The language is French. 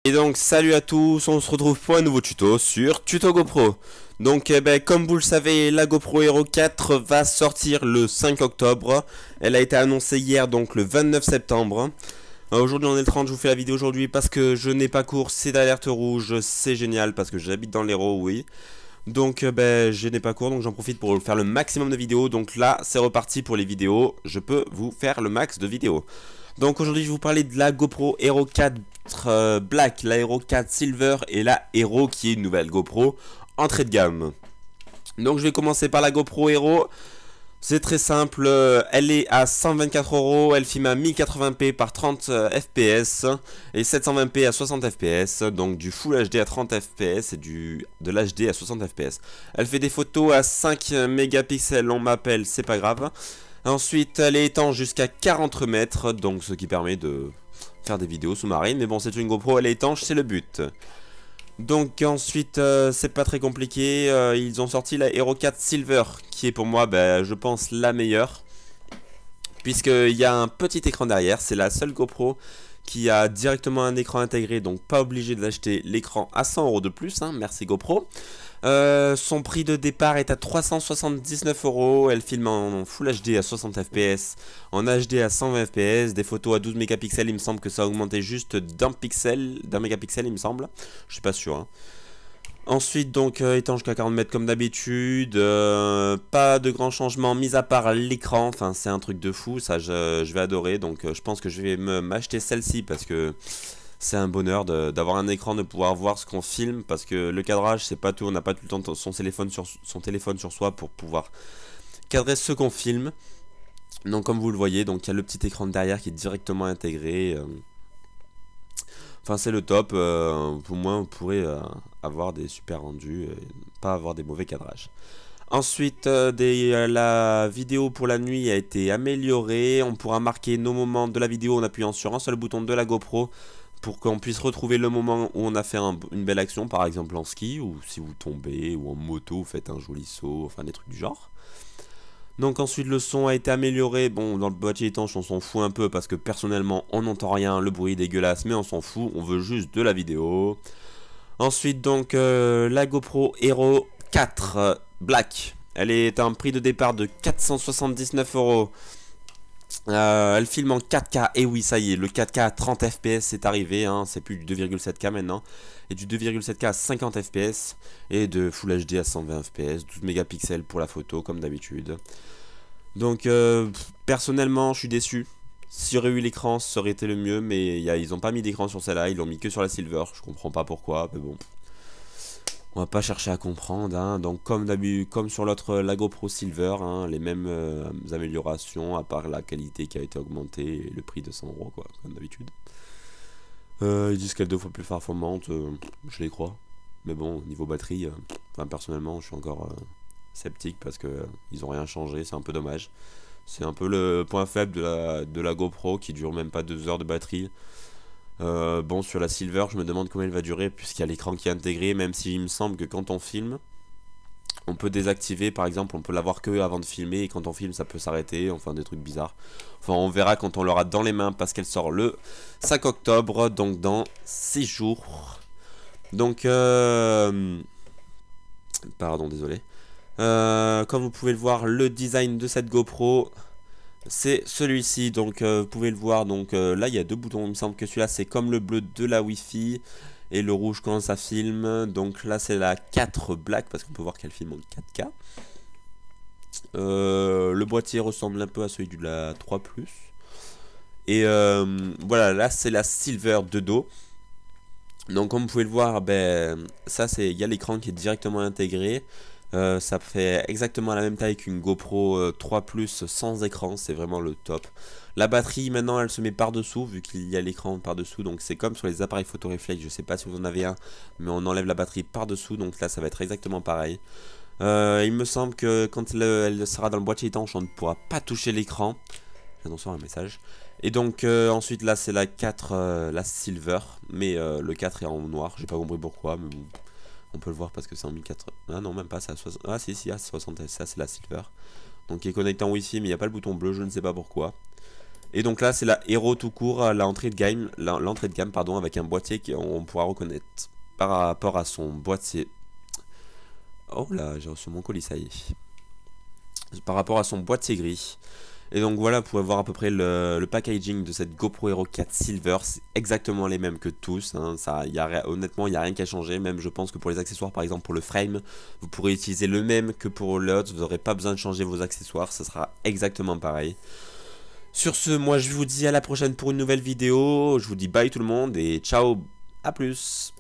Et donc salut à tous, on se retrouve pour un nouveau tuto sur Tuto GoPro. Donc comme vous le savez, la GoPro Hero 4 va sortir le 5 octobre. Elle a été annoncée hier, donc le 29 septembre. Aujourd'hui on est le 30, je vous fais la vidéo aujourd'hui parce que je n'ai pas cours, c'est d'alerte rouge, c'est génial parce que j'habite dans l'Hérault, oui. Donc je n'ai pas cours, donc j'en profite pour faire le maximum de vidéos. Donc là c'est reparti pour les vidéos, je peux vous faire le max de vidéos. Donc aujourd'hui je vais vous parler de la GoPro Hero 4 Black, la Hero 4 Silver et la Hero qui est une nouvelle GoPro entrée de gamme. Donc je vais commencer par la GoPro Hero. C'est très simple, elle est à 124 €, elle filme à 1080p par 30 fps et 720p à 60 fps, donc du Full HD à 30 fps et de l'HD à 60 fps. Elle fait des photos à 5 mégapixels, on m'appelle, c'est pas grave. Ensuite, elle est étanche jusqu'à 40 mètres, donc ce qui permet de faire des vidéos sous-marines. Mais bon, c'est une GoPro, elle est étanche, c'est le but. Donc ensuite, c'est pas très compliqué. Ils ont sorti la Hero 4 Silver, qui est pour moi, je pense, la meilleure. Puisqu'il y a un petit écran derrière, c'est la seule GoPro qui a directement un écran intégré, donc pas obligé d'acheter l'écran à 100 € de plus, hein, merci GoPro. Son prix de départ est à 379 €, elle filme en Full HD à 60 fps, en HD à 120 fps, des photos à 12 mégapixels, il me semble que ça a augmenté juste d'un mégapixel il me semble, je suis pas sûr. Hein. Ensuite donc étanche jusqu'à 40 mètres comme d'habitude, pas de grands changements mis à part l'écran, enfin c'est un truc de fou, ça je vais adorer, donc je pense que je vais m'acheter celle-ci parce que c'est un bonheur d'avoir un écran, de pouvoir voir ce qu'on filme, parce que le cadrage c'est pas tout, on n'a pas tout le temps son téléphone sur soi pour pouvoir cadrer ce qu'on filme. Donc comme vous le voyez, donc il y a le petit écran derrière qui est directement intégré. Enfin c'est le top, pour moi on pourrait avoir des super rendus et pas avoir des mauvais cadrages. Ensuite, la vidéo pour la nuit a été améliorée. On pourra marquer nos moments de la vidéo en appuyant sur un seul bouton de la GoPro pour qu'on puisse retrouver le moment où on a fait une belle action, par exemple en ski, ou si vous tombez, ou en moto, vous faites un joli saut, enfin des trucs du genre. Donc ensuite le son a été amélioré, bon dans le boîtier étanche on s'en fout un peu parce que personnellement on n'entend rien, le bruit est dégueulasse, mais on s'en fout, on veut juste de la vidéo. Ensuite donc la GoPro Hero 4 Black, elle est à un prix de départ de 479 €. Elle filme en 4K, et oui ça y est, le 4K à 30 fps c'est arrivé, hein, c'est plus du 2,7K maintenant, et du 2,7K à 50 fps, et de Full HD à 120 fps, 12 mégapixels pour la photo comme d'habitude. Donc personnellement je suis déçu, s'il y aurait eu l'écran ça aurait été le mieux, mais ils ont pas mis d'écran sur celle-là, ils l'ont mis que sur la Silver, je comprends pas pourquoi, mais bon. On va pas chercher à comprendre, hein. Donc comme sur l'autre, la GoPro Silver, hein, les mêmes améliorations, à part la qualité qui a été augmentée et le prix de 100 € quoi, comme d'habitude. Ils disent qu'elle est 2 fois plus performante, je les crois. Mais bon, niveau batterie, personnellement, je suis encore sceptique parce que ils ont rien changé, c'est un peu dommage. C'est un peu le point faible de la GoPro qui dure même pas 2 heures de batterie. Bon, sur la Silver, je me demande combien elle va durer puisqu'il y a l'écran qui est intégré, même s'il me semble que quand on filme, on peut désactiver, par exemple, on peut l'avoir que avant de filmer, et quand on filme, ça peut s'arrêter, enfin des trucs bizarres. Enfin, on verra quand on l'aura dans les mains parce qu'elle sort le 5 octobre, donc dans 6 jours. Donc, pardon, désolé. Comme vous pouvez le voir, le design de cette GoPro, c'est celui-ci, donc vous pouvez le voir, donc là il y a deux boutons, il me semble que celui-là c'est comme le bleu de la Wi-Fi et le rouge quand ça filme, donc là c'est la 4 Black parce qu'on peut voir qu'elle filme en 4K. Le boîtier ressemble un peu à celui de la 3 Plus. Et voilà, là c'est la Silver de dos. Donc comme vous pouvez le voir, ça c'est, il y a l'écran qui est directement intégré. Ça fait exactement la même taille qu'une GoPro 3 Plus sans écran, c'est vraiment le top. La batterie maintenant elle se met par dessous vu qu'il y a l'écran par dessous, donc c'est comme sur les appareils photo réflexe, je sais pas si vous en avez un, mais on enlève la batterie par dessous, donc là ça va être exactement pareil. Il me semble que quand elle sera dans le boîtier étanche on ne pourra pas toucher l'écran. Attention à un message. Et donc ensuite là c'est la 4, la Silver, mais le 4 est en noir, j'ai pas compris pourquoi, mais bon. On peut le voir parce que c'est en 1080. Ah non, même pas, c'est à 60. Ah si, si, à 60. Ça, c'est la Silver. Donc, qui est connecté en Wi-Fi, mais il n'y a pas le bouton bleu, je ne sais pas pourquoi. Et donc là c'est la Hero tout court, l'entrée de gamme pardon, avec un boîtier qu'on pourra reconnaître par rapport à son boîtier. Oh là, j'ai reçu mon colis, ça y est. Par rapport à son boîtier gris. Et donc voilà, vous pouvez voir à peu près le packaging de cette GoPro Hero 4 Silver. C'est exactement les mêmes que tous, hein. Honnêtement, il n'y a rien qu'à changer. Même je pense que pour les accessoires, par exemple pour le frame, vous pourrez utiliser le même que pour l'autre. Vous n'aurez pas besoin de changer vos accessoires, ça sera exactement pareil. Sur ce, moi je vous dis à la prochaine pour une nouvelle vidéo. Je vous dis bye tout le monde et ciao, à plus.